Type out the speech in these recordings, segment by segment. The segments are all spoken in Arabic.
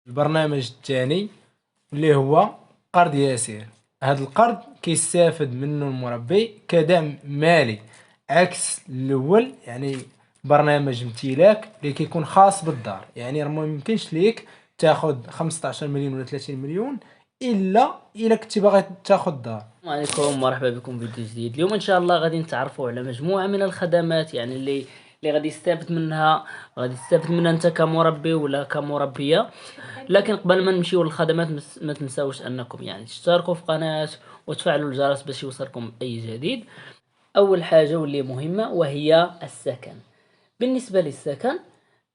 البرنامج الثاني اللي هو قرض يسير. هذا القرض كيستافد منه المربي كدعم مالي عكس الاول، يعني برنامج امتلاك اللي كيكون خاص بالدار. يعني راه ما يمكنش ليك تاخذ 15 مليون ولا 30 مليون الا كنتي باغي تاخذ دار. السلام عليكم، مرحبا بكم في فيديو جديد. اليوم ان شاء الله غادي نتعرفوا على مجموعه من الخدمات، يعني اللي غادي يستافد منها انت كمربي ولا كمربيه. لكن قبل ما نمشيو للخدمات ما تنساوش انكم يعني تشتركوا في القناه وتفعلوا الجرس باش يوصلكم اي جديد. اول حاجه واللي مهمه وهي السكن. بالنسبه للسكن،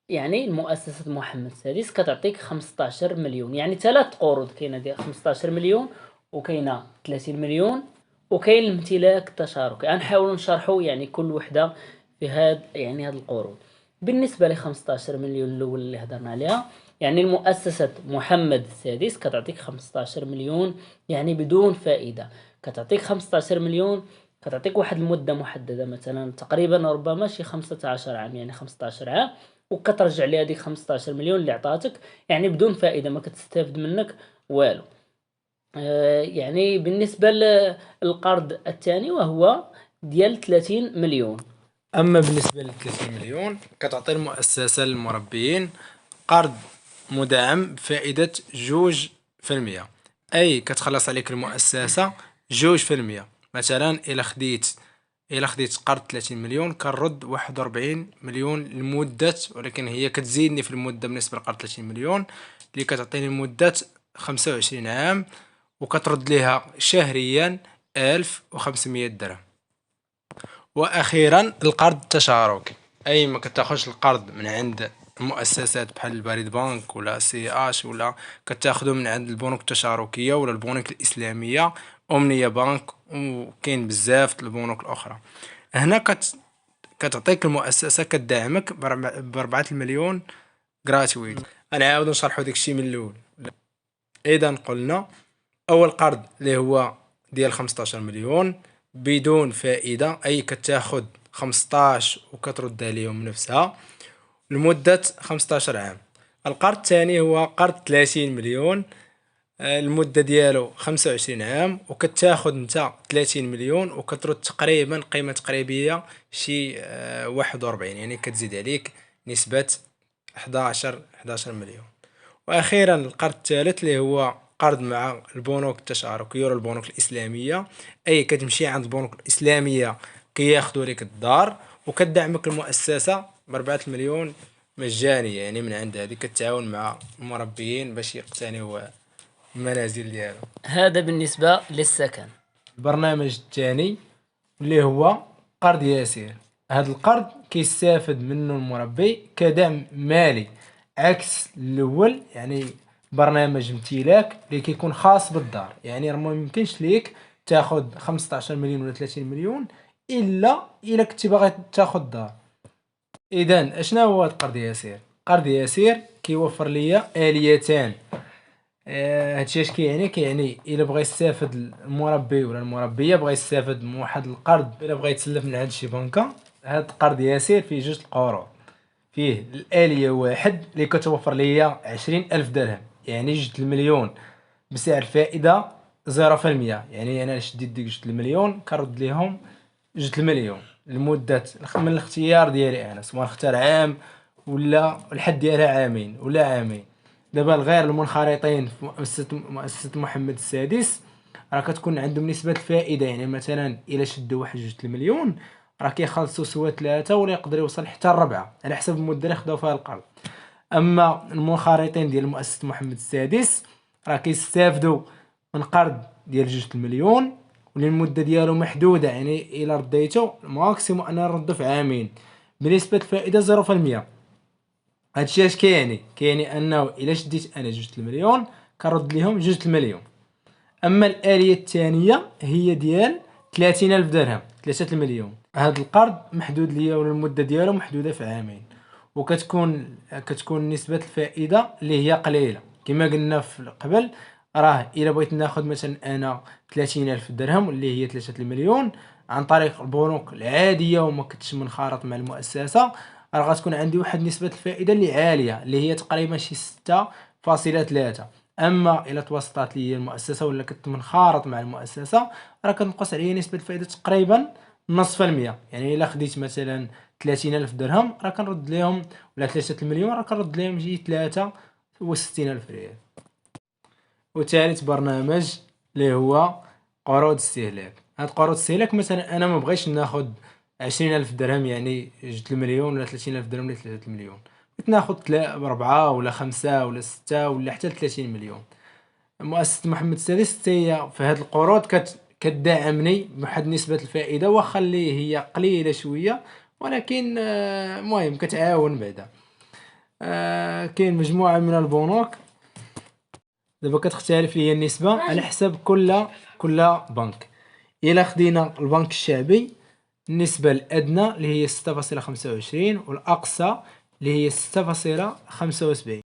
يعني المؤسسة محمد السادس كتعطيك 15 مليون، يعني 3 قروض، كاينه ديال 15 مليون وكاينه 30 مليون وكاين الامتلاك التشاركي. غنحاولوا نشرحوا يعني كل وحده في هاد القروض. بالنسبه ل 15 مليون الاول اللي هضرنا عليها، يعني المؤسسة محمد السادس كتعطيك 15 مليون يعني بدون فائدة. كتعطيك 15 مليون، كتعطيك واحد المدة محددة، مثلا تقريبا ربما شي 15 عام، يعني 15 عام، وكترجع لي هذيك 15 مليون اللي عطاتك يعني بدون فائدة، ما كتستافد منك والو. يعني بالنسبة للقرض الثاني وهو ديال 30 مليون. اما بالنسبه ل 30 مليون كتعطي المؤسسه للمربيين قرض مدعم بفائده 2%، اي كتخلص عليك المؤسسه 2%. مثلا الا خديت قرض 30 مليون كنرد 41 مليون لمده، ولكن هي كتزيدني في المده بالنسبه لقرض 30 مليون اللي كتعطيني مده 25 عام، وكترد ليها شهريا 1500 درهم. واخيرا القرض التشاركي، اي ما كتاخذش القرض من عند المؤسسات بحال البريد بنك ولا سي اش، ولا كتاخذه من عند البنوك التشاركيه ولا البنوك الاسلاميه، امنيه بنك، وكاين بزاف البنوك الاخرى. هنا كتعطيك المؤسسه كدعمك ب4 المليون غراتويت. انا عاود نشرحو داكشي من الاول. اذا قلنا اول قرض اللي هو ديال 15 مليون بدون فائدة، اي كتاخد 15 وكترد عليهم نفسها لمدة 15 عام. القرض الثاني هو قرض 30 مليون، المدة ديالو 25 عام، وكتاخد انت 30 مليون وكترد تقريبا قيمة تقريبية شي 41، يعني كتزيد عليك نسبة 11 مليون. واخيرا القرض الثالث اللي هو قرض مع البنوك التشاركيه ولا البنوك الاسلاميه، اي كتمشي عند البنوك الاسلاميه كياخذوا لك الدار وكتدعمك المؤسسه ب4 مليون مجانيه، يعني من عند هذه كتعاون مع المربيين باش يقتنيوا المنازل ديالهم. هذا بالنسبة للسكن. البرنامج الثاني اللي هو قرض يسير. هذا القرض كيستافد منه المربي كدعم مالي عكس الاول، يعني برنامج امتلاك اللي كيكون خاص بالدار. يعني راه ما يمكنش ليك تاخذ 15 مليون ولا 30 مليون الا كنتي باغي تاخذ دار. اذا اشنا هو هذا قرض يسير؟ قرض يسير كيوفر ليا اليتان. هادشي اش كيعني الا بغى يستافد المربي ولا المربيه، بغى يستافد من واحد القرض، الا بغى يتسلف من عند شي بنكه، هاد القرض يسير فيه جوج القروض. فيه الآلية واحد اللي كتوفر ليا 20,000 درهم، يعني 2 المليون بسعر فائدة 0%. يعني أنا شديت ديك 2 المليون كنرد ليهم 2 المليون لمدة من الاختيار ديالي أنا، سواء نختار عام ولا الحد ديالها عامين ولا عامين. دابا الغير المنخرطين في مؤسسة محمد السادس راه كتكون عندهم نسبة الفائدة، يعني مثلا إلا شدوا واحد 2 المليون راه كيخلصوا سوا 3 ولا يقدر يوصل حتى 4 على حسب المدة اللي خداو فيها القرض. اما المنخرطين ديال مؤسسة محمد السادس راه كيستافدوا من قرض ديال 2 المليون والمدة ديالو محدودة، يعني الا رديتو ماكسيموم انا نردو في عامين بنسبة الفائدة 0%. هادشي اش كيعني انه الا شديت انا 2 المليون كنرد ليهم 2 المليون. اما الآلية الثانية هي ديال 30,000 درهم، 3 المليون. هاد القرض محدود ليا ولا المدة ديالو محدودة في عامين، كتكون نسبة الفائدة اللي هي قليلة. كما قلنا في قبل، راه الا بغيت ناخد مثلا انا 30,000 درهم اللي هي 3 المليون عن طريق البنوك العادية وما كنتش منخرط مع المؤسسة، راه غتكون عندي واحد نسبة الفائدة اللي عالية اللي هي تقريبا شي 0.3. اما الى توسطات لي المؤسسه ولا كنت منخرط مع المؤسسه، راه كتنقص عليا نسبه الفائده تقريبا نصف المية. يعني الا خديت مثلا 30,000 درهم راه كنرد لهم، ولا 3 المليون راه كنرد لهم يجي 63,000 ريال. وثالث برنامج اللي هو قروض استهلاك. هاد قروض استهلاك مثلا انا ما بغيتش ناخد 20,000 درهم يعني جوج المليون، ولا 30,000 درهم ل 3 المليون، بغيت ناخد 4 ولا 5 ولا 6 ولا حتى 30 مليون. مؤسسة محمد السادس حتى هي في هاد القروض كتدعمني بواحد نسبة الفائدة، واخا اللي هي قليلة شوية، ولكن المهم كتعاون بعدا. كاين مجموعة من البنوك دابا كتختلف ليا النسبة على حسب كل بنك. إلا خدينا البنك الشعبي، النسبة الأدنى اللي هي 6.25، والأقصى اللي هي 6.75.